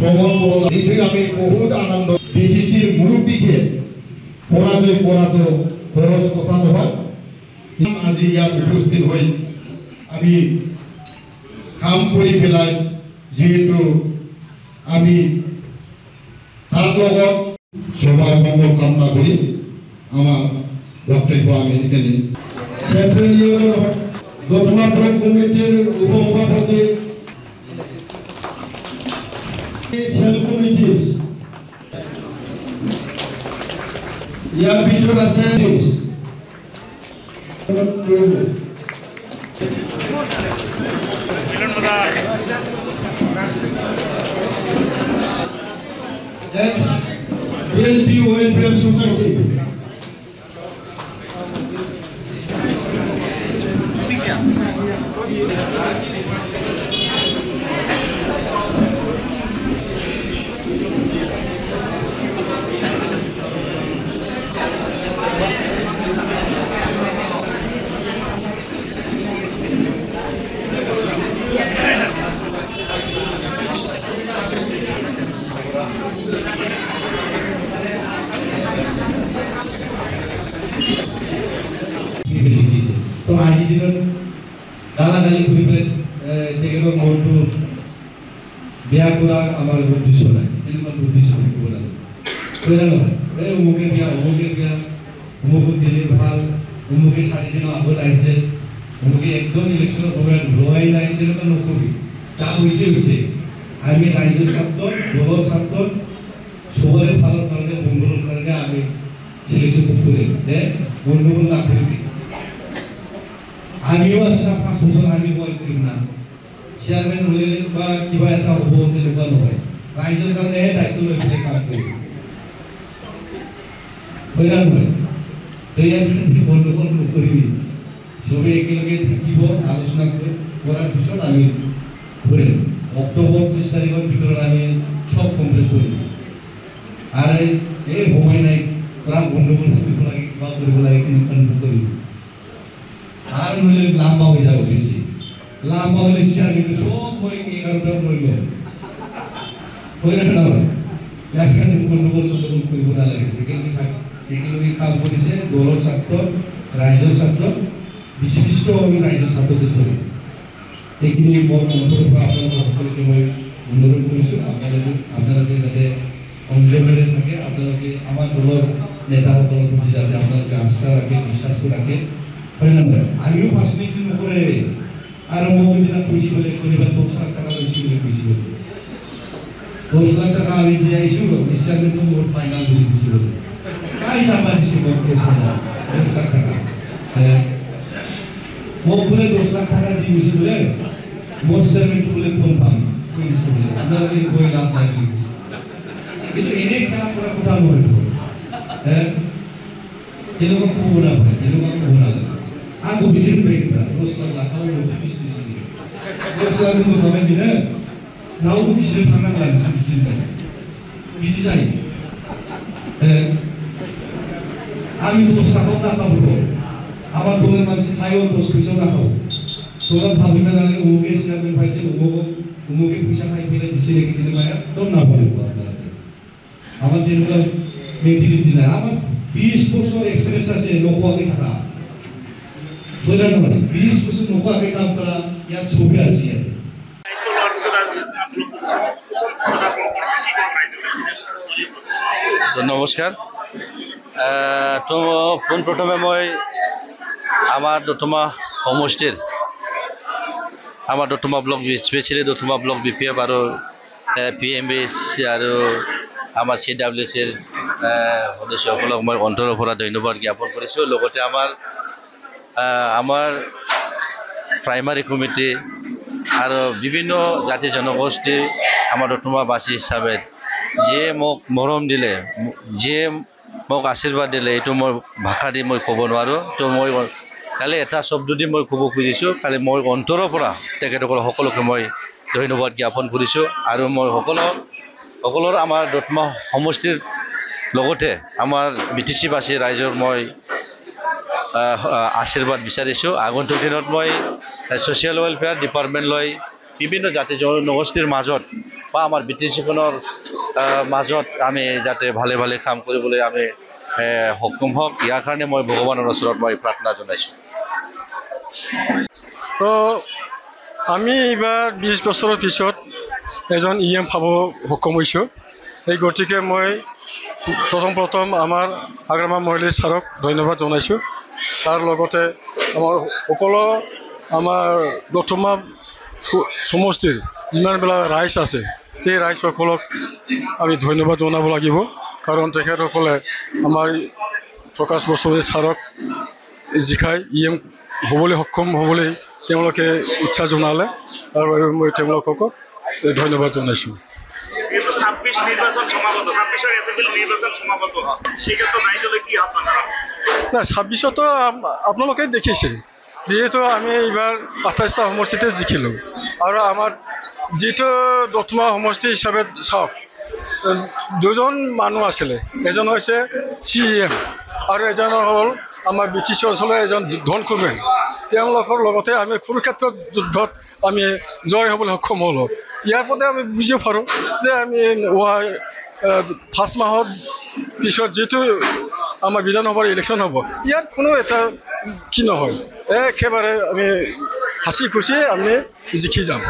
ভ্রমণ করলাম। নিশ্চয়ই আমি বহুত আনন্দ। বিটিসির মুরব্বীকে পরাজয় করা তো খরচ কথা নহয়। আজি ইয়াত উপস্থিত হই আমি কাম কৰি পেলাই যেহেতু আমি তার লগত সবার মঙ্গল কামনা করি আমার বক্তব্য আমি এখানে সেন্ট্রাল ইউনিয়ন দক্ষিণা ব্লক কমিটির উপসভাপতি সেল কমিটি ইয়ার ভিতর আছে BLT Welfare Society. তো আজি দিনত গালাগালি করিবে তেগের মনটো বিয়া করা আমার উদ্দেশ্য নাই এরকম উদ্দেশ্য থাকিব লাগে কইরা নহয় অমুকে বিয়া অমুক দিলে ভাল অমুকে 4 দিন আগত আইছে অমুকে একদম ইলেকশনের প্রোগ্রাম রোয়াই নাই যেটা নকবি যা হইছে আমি রাজ্যের স্বার্থ দলের স্বার্থ সবার ভালোর কারণে মঙ্গলের কারণে আমি সিলেকশন করে গন্ডগোল না করবি আমিও আসলে 5 বছর আমি বই করি না চেয়ারম্যান হলে বা কিবা এটা হব তেনেকুৱা নহয় ৰাইজৰ কাৰণে দায়িত্ব লৈ পেলাই কাম কৰি হয়না নহয় তৈয়াৰ গন্ডগোল নকৰিবি সবে একেলগে থাকিব আলোচনা কৰাৰ পিছত আমি কৰিম অক্টোবৰ 30 তাৰিখৰ ভিতৰত আমি সব কমপ্লিট কৰিম আৰু এই সময় নাই পুৰা গন্ডগোল কৰিব লাগে কিবা কৰিব লাগে কিন্তু কৰিম আর নইলে লম্বা হয়ে যাবে বেশি লম্বা হলে শেয়ার কিন্তু সব হয়ে 11টা করলো হয়ে না এখানে গন্ডগোল চন্ডগোল করবো না লাগে এগুলোকে কাম করেছে দলের স্বার্থ রাজ্যের স্বার্থ বিশিষ্ট আমি রাজ্যের স্বার্থতে করি এইখিনি মই মন্ত্ৰৰ পৰা আপোনালোক সকলোকে মই অনুৰোধ কৰিছোঁ আপোনালোকে যাতে সংযমেৰে থাকে আপোনালোকে আমাৰ দলৰ নেতাসকলৰ প্ৰতি যাতে আপোনালোকে আস্থা ৰাখে বিশ্বাসটো ৰাখে হয় না আমিও 5 মিনিট নকৰে আৰু মই দিনা কৈছি বলে কৰিবা 10 লাখ টাকা লৈছি বলে কৈছি 10 লাখ টাকা আমি দিয়াইছো ইচ্ছাকে তো মোৰ ফাইনাল দি দিছিল কাই সামা দিছি মই 10 লাখ টাকা মই বলে 10 লাখ টাকা দি দিছি বলে মোর সেরমেন্ট বলে ফোন পাম কইছি বলে আপনাদের কই লাভ নাই কিন্তু এনে খেলা করা কথা নয় এরকম খুব না ভাই এরকম খুব না aku bikin baik lah terus lah kalau masih bisnis ini terus selalu mencoba bila now bisa tangan lain bikin baik bisa jadi আমি তো সাকও না খাবো আমার দলের মানুষ খাইও তো পয়সা না খাবো তোমরা ভাবিবে না যে ওকে চেয়ারম্যান ভাইছে ওকে পয়সা খাই ফেলে দিছে রেখে দিলে মায়া তো না বলবো আপনারা আমার যেগুলো মেন্টালিটি না আমার 20 বছর এক্সপেরিয়েন্স আছে লোকওয়াকে থাকা বলেন না 20 বছর লোকওয়াকে কাম করা ইয়ার ছবি আছে ইয়ার তো নমস্কার তো পোন প্রথমে মই আমার দতমা সমষ্টির আমার দতমা ব্লক স্পেশালি দতমা ব্লক বিপিএফ আর পিএমএসি আর আমার CWCৰ সদস্যসকলক মই অন্তৰৰ পৰা ধন্যবাদ জ্ঞাপন কৰিছোঁ লগতে আমাৰ প্ৰাইমাৰী কমিটি আৰু বিভিন্ন জাতি জনগোষ্ঠী আমাৰ দতমাবাসী হিচাপে যিয়ে মোক মৰম দিলে যিয়ে মোক আশীৰ্বাদ দিলে এইটো মই ভাষা দি মই ক'ব নোৱাৰোঁ তো মই কালি এটা শব্দ দি মই ক'ব খুজিছোঁ কালি মই অন্তৰৰ পৰা তেখেতসকল সকলোকে মই ধন্যবাদ জ্ঞাপন কৰিছোঁ আৰু মই সকলৰ আমাৰ দতমা সমষ্টিৰ লগতে আমাৰ BTC-বাসী ৰাইজৰ মই আশীৰ্বাদ বিচাৰিছোঁ আগন্তুক দিনত মই ছ'চিয়েল ৱেলফেয়াৰ ডিপাৰ্টমেণ্ট লৈ বিভিন্ন জাতি জনগোষ্ঠীৰ মাজত বা আমাৰ BTC-খনৰ মাজত আমি যাতে ভালে ভালে কাম কৰিবলৈ আমি সক্ষম হওক, ইয়াৰ কাৰণে মই ভগৱানৰ ওচৰত মই প্ৰাৰ্থনা জনাইছোঁ। তো আমি এইবাৰ 20 বছৰৰ পিছত এজন EM পাব সক্ষম হৈছোঁ। এই গতিকে মই প্ৰথম আমাৰ আগ্ৰামা মহিলা ছাৰক ধন্যবাদ জনাইছোঁ। তাৰ লগতে আমাৰ সকলো আমাৰ দতমা সমষ্টিৰ যিমানবিলাক ৰাইজ আছে সেই ৰাইজসকলক আমি ধন্যবাদ জনাব লাগিব, কাৰণ তেখেতসকলে আমাৰ প্ৰকাশ বৰছমনী ছাৰক জিকাই EM হ'বলৈ সক্ষম হ'বলৈ তেওঁলোকে উৎসাহ জনালে, আৰু মই তেওঁলোকক ধন্যবাদ জনাইছোঁ। যেহেতু 26 নির্বাচন সমাগত, 26 এসেম্বলি নির্বাচন সমাগত, সেক্ষেত্রে নাইজলে কি আপনারা? না, 26তো আপোনালোকে দেখিছে, যিহেতু আমি এইবাৰ 28টা সমষ্টিতে জিকিলোঁ, আৰু আমাৰ যিটো দতমা সমষ্টি হিচাপে চাওক, দুজন মানুহ আছিলে, এজন হৈছে CEM আৰু এজন হ'ল আমাৰ BTC অঞ্চলৰ এজন ধনকুবেৰ। তেওঁলোকৰ লগতে আমি কুৰুক্ষেত্ৰ যুদ্ধত আমি জয় হ'বলৈ সক্ষম হ'লোঁ। ইয়াৰ পৰা আমি বুজিব পাৰোঁ যে আমি 5 মাহৰ পিছত যিটো আমাৰ বিধানসভাৰ ইলেকশ্যন হ'ব, ইয়াত কোনো এটা কি নহয়, একেবাৰে আমি হাঁচি খুচি আমি জিকি যাম।